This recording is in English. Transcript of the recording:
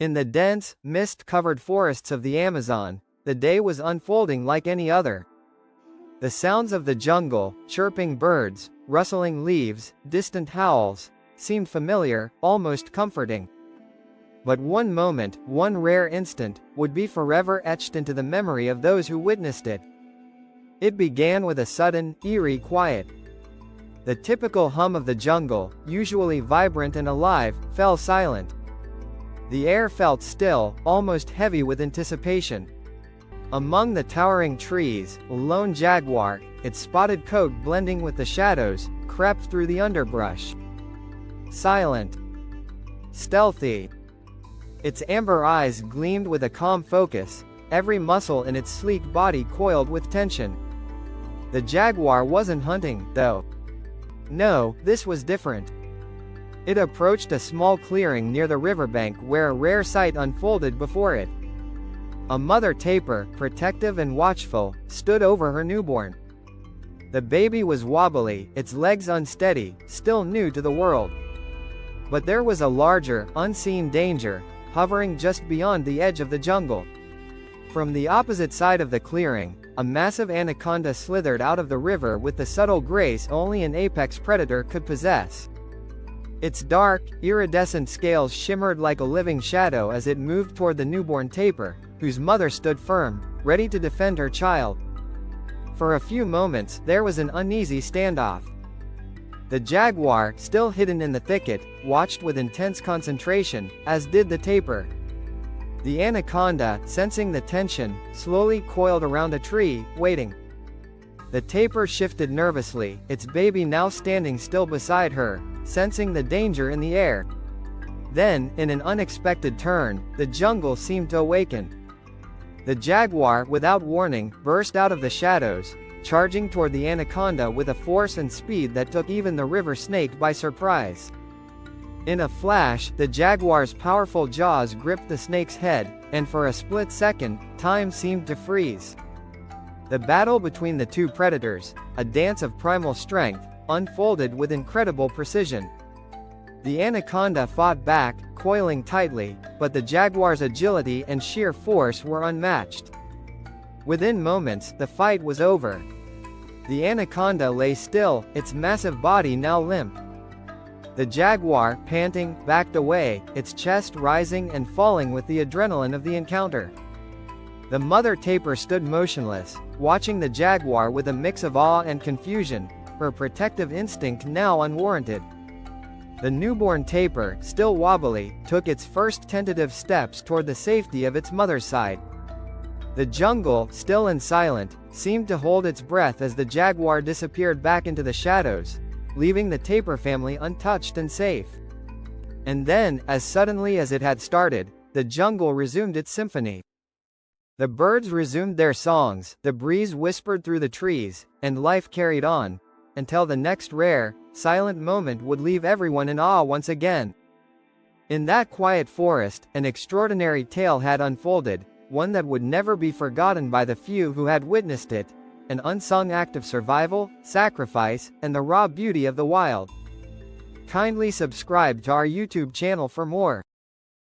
In the dense, mist-covered forests of the Amazon, the day was unfolding like any other. The sounds of the jungle, chirping birds, rustling leaves, distant howls, seemed familiar, almost comforting. But one moment, one rare instant, would be forever etched into the memory of those who witnessed it. It began with a sudden, eerie quiet. The typical hum of the jungle, usually vibrant and alive, fell silent. The air felt still, almost heavy with anticipation. Among the towering trees, a lone jaguar, its spotted coat blending with the shadows, crept through the underbrush. Silent. Stealthy. Its amber eyes gleamed with a calm focus, every muscle in its sleek body coiled with tension. The jaguar wasn't hunting, though. No, this was different. It approached a small clearing near the riverbank where a rare sight unfolded before it. A mother tapir, protective and watchful, stood over her newborn. The baby was wobbly, its legs unsteady, still new to the world. But there was a larger, unseen danger, hovering just beyond the edge of the jungle. From the opposite side of the clearing, a massive anaconda slithered out of the river with the subtle grace only an apex predator could possess. Its dark, iridescent scales shimmered like a living shadow as it moved toward the newborn tapir, whose mother stood firm, ready to defend her child. For a few moments, there was an uneasy standoff. The jaguar, still hidden in the thicket, watched with intense concentration, as did the tapir. The anaconda, sensing the tension, slowly coiled around a tree, waiting. The tapir shifted nervously, its baby now standing still beside her, sensing the danger in the air. Then, in an unexpected turn, the jungle seemed to awaken. The jaguar, without warning, burst out of the shadows, charging toward the anaconda with a force and speed that took even the river snake by surprise. In a flash, the jaguar's powerful jaws gripped the snake's head, and for a split second, time seemed to freeze. The battle between the two predators, a dance of primal strength, unfolded with incredible precision. The anaconda fought back, coiling tightly, but the jaguar's agility and sheer force were unmatched. Within moments, the fight was over. The anaconda lay still, its massive body now limp. The jaguar, panting, backed away, its chest rising and falling with the adrenaline of the encounter. The mother tapir stood motionless, watching the jaguar with a mix of awe and confusion, her protective instinct now unwarranted. The newborn tapir, still wobbly, took its first tentative steps toward the safety of its mother's side. The jungle, still and silent, seemed to hold its breath as the jaguar disappeared back into the shadows, leaving the tapir family untouched and safe. And then, as suddenly as it had started, the jungle resumed its symphony. The birds resumed their songs, the breeze whispered through the trees, and life carried on, until the next rare, silent moment would leave everyone in awe once again. In that quiet forest, an extraordinary tale had unfolded, one that would never be forgotten by the few who had witnessed it, an unsung act of survival, sacrifice, and the raw beauty of the wild. Kindly subscribe to our YouTube channel for more.